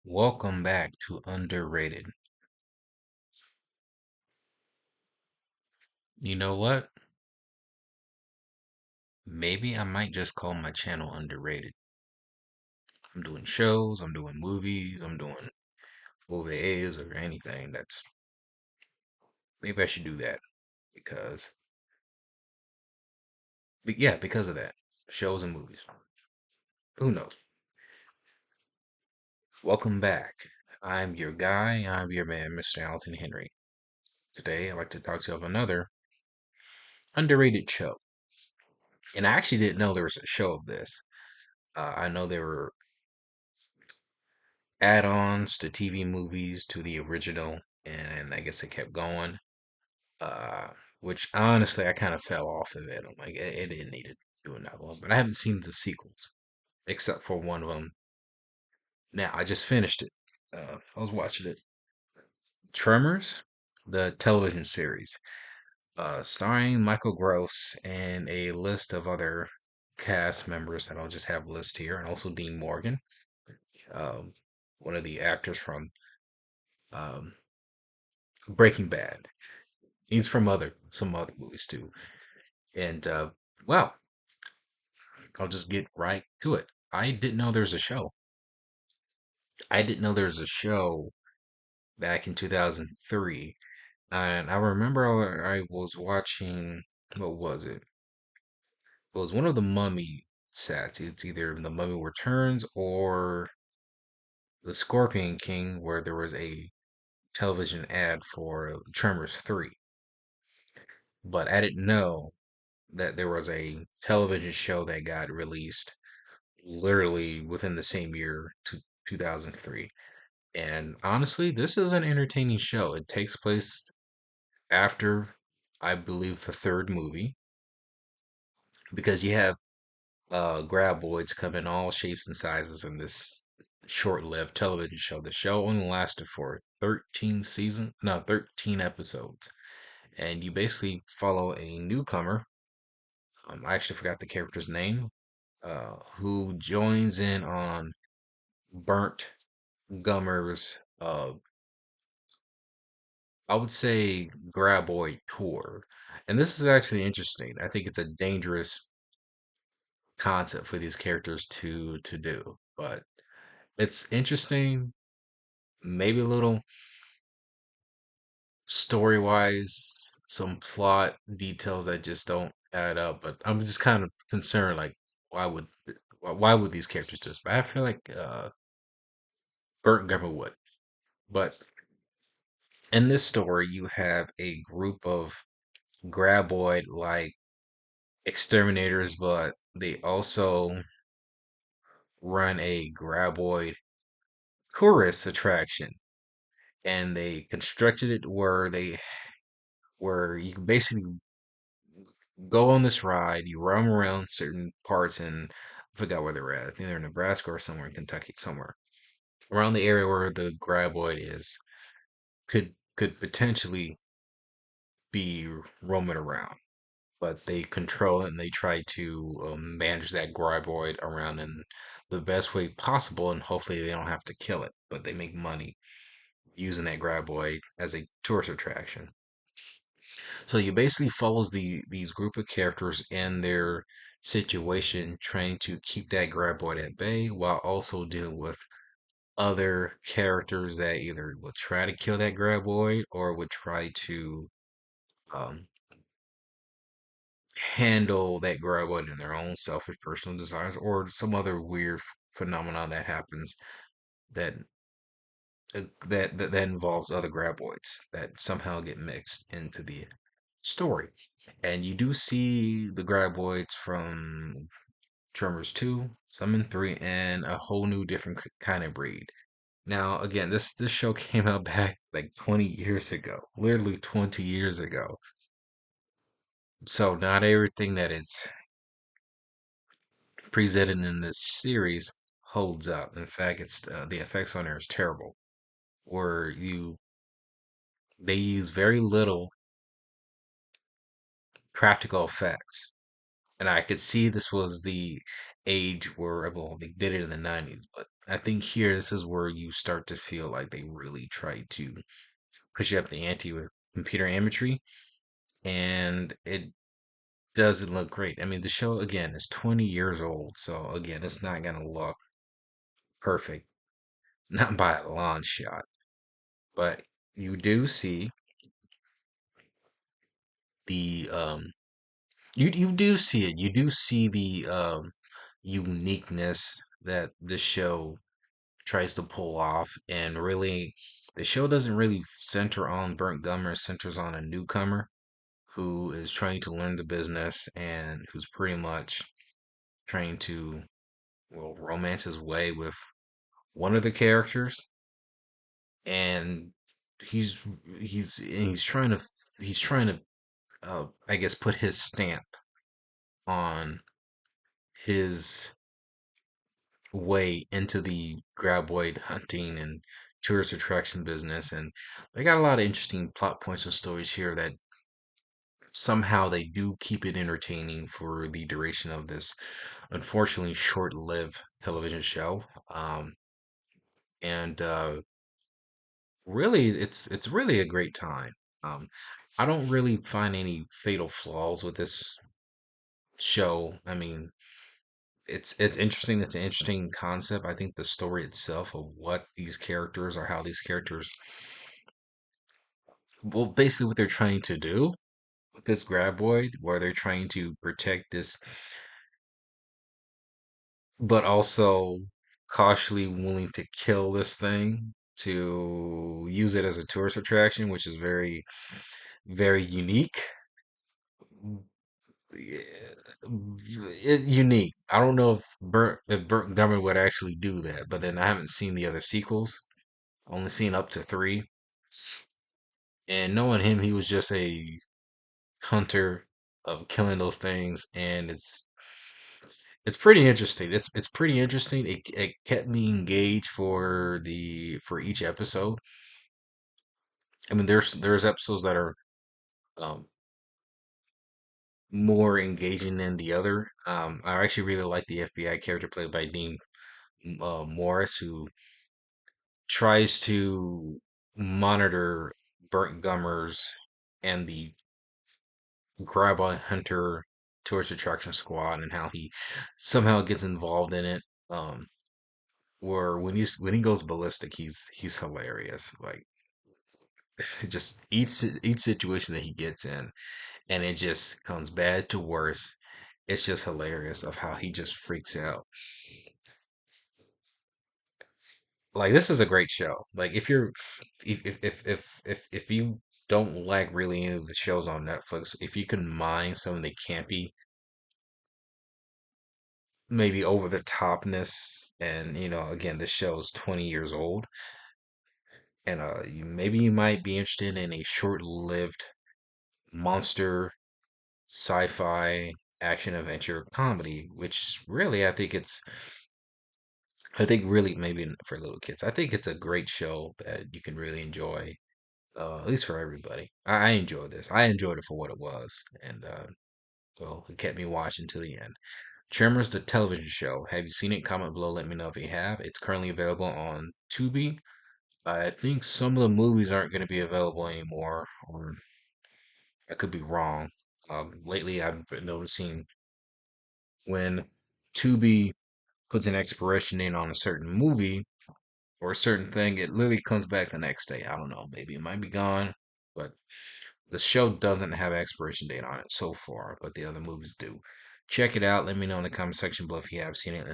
Welcome back to Underrated. You know what? Maybe I might just call my channel Underrated. I'm doing shows, I'm doing movies, I'm doing OVAs or anything that's maybe I should do that because yeah, because of that. Shows and movies. Who knows? Welcome back. I'm your guy, I'm your man, Mr. Alton Henry. Today I'd like to talk to you about another underrated show. And I actually didn't know there was a show of this. I know there were add-ons to TV movies to the original, and I guess it kept going. Uh, which honestly, I kind of fell off of it. I'm like, it didn't need to do another one, but I haven't seen the sequels except for one of them. Now I just finished it. I was watching it. Tremors, the television series, starring Michael Gross and a list of other cast members that I'll just have a list here, and also Dean Morgan, um, one of the actors from um, Breaking Bad. He's from other some other movies too. And well, I'll just get right to it. I didn't know there's a show. I didn't know there was a show back in 2003. And I remember I was watching, what was it? It was one of the Mummy sets. It's either The Mummy Returns or The Scorpion King, where there was a television ad for Tremors 3. But I didn't know that there was a television show that got released literally within the same year, 2003. And honestly, this is an entertaining show. It takes place after, I believe, the third movie because you have graboids come in all shapes and sizes in this short-lived television show. The show only lasted for 13 episodes, and you basically follow a newcomer. I actually forgot the character's name, who joins in on Burnt Gummer's, I would say, Graboid tour. And this is actually interesting. I think it's a dangerous concept for these characters to do, but it's interesting. Maybe a little story wise, some plot details that just don't add up. But I'm just kind of concerned, like, why would why would these characters do this? But I feel like Burt Gummer would. But in this story, you have a group of graboid like exterminators, but they also run a graboid tourist attraction. And they constructed it where you can basically go on this ride, you roam around certain parts in, I forgot where they're at. I think they're in Nebraska or somewhere in Kentucky, somewhere. Around the area where the graboid is could potentially be roaming around. But they control it and they try to manage that graboid around in the best way possible, and hopefully they don't have to kill it, but they make money using that graboid as a tourist attraction. So you basically follows these group of characters and their situation, trying to keep that graboid at bay while also dealing with other characters that either will try to kill that graboid or would try to um, handle that graboid in their own selfish personal desires or some other weird phenomenon that happens that that involves other graboids that somehow get mixed into the story. And you do see the graboids from Tremors 2, some in 3, and a whole new different kind of breed. Now, again, this show came out back like 20 years ago, literally 20 years ago. So not everything that is presented in this series holds up. In fact, it's the effects on there is terrible. Where they use very little practical effects. And I could see this was the age where, well, they did it in the 90s, but I think here this is where you start to feel like they really try to push you up the ante with computer imagery, and it doesn't look great. I mean, the show again is 20 years old, so again, it's not gonna look perfect, not by a long shot. But you do see the you do see it. You do see the uniqueness that the show tries to pull off, and really, the show doesn't really center on Burnt Gummer. It centers on a newcomer who is trying to learn the business and who's pretty much trying to, well, romance his way with one of the characters, and he's he's trying to I guess put his stamp on his way into the graboid hunting and tourist attraction business. And they got a lot of interesting plot points and stories here that somehow they do keep it entertaining for the duration of this unfortunately short-lived television show. And Really, it's really a great time. um I don't really find any fatal flaws with this show. I mean, it's interesting. It's an interesting concept. I think the story itself of what these characters or how these characters, well, basically what they're trying to do with this graboid, where they're trying to protect this, but also cautiously willing to kill this thing to use it as a tourist attraction, which is very, very unique. Unique. I don't know if Burt Gummer would actually do that, but then I haven't seen the other sequels. Only seen up to three, and knowing him, he was just a hunter of killing those things, and it's pretty interesting. It's pretty interesting. It kept me engaged for each episode. I mean, there's episodes that are um, more engaging than the other. I actually really like the FBI character played by Dean Morris, who tries to monitor Burt Gummers and the grab a hunter tourist attraction squad, and how he somehow gets involved in it. Um, where when he goes ballistic, he's hilarious. Like, just each situation that he gets in, and it just comes bad to worse. It's just hilarious of how he just freaks out. Like, this is a great show. Like, if you don't like really any of the shows on Netflix, if you can mind some of the campy, maybe over the topness, and again, this show is 20 years old, and maybe you might be interested in a short-lived monster sci-fi action adventure comedy, which really I think really maybe for little kids, I think it's a great show that you can really enjoy. At least for everybody. I enjoyed this. I enjoyed it for what it was, and well, it kept me watching to the end. Tremors, the television show. Have you seen it? Comment below. Let me know if you have. It's currently available on Tubi. I think some of the movies aren't going to be available anymore, or I could be wrong. Lately, I've been noticing when Tubi puts an expiration date on a certain movie or a certain thing, it literally comes back the next day. I don't know. Maybe it might be gone, but the show doesn't have an expiration date on it so far, but the other movies do. Check it out. Let me know in the comment section below if you have seen it.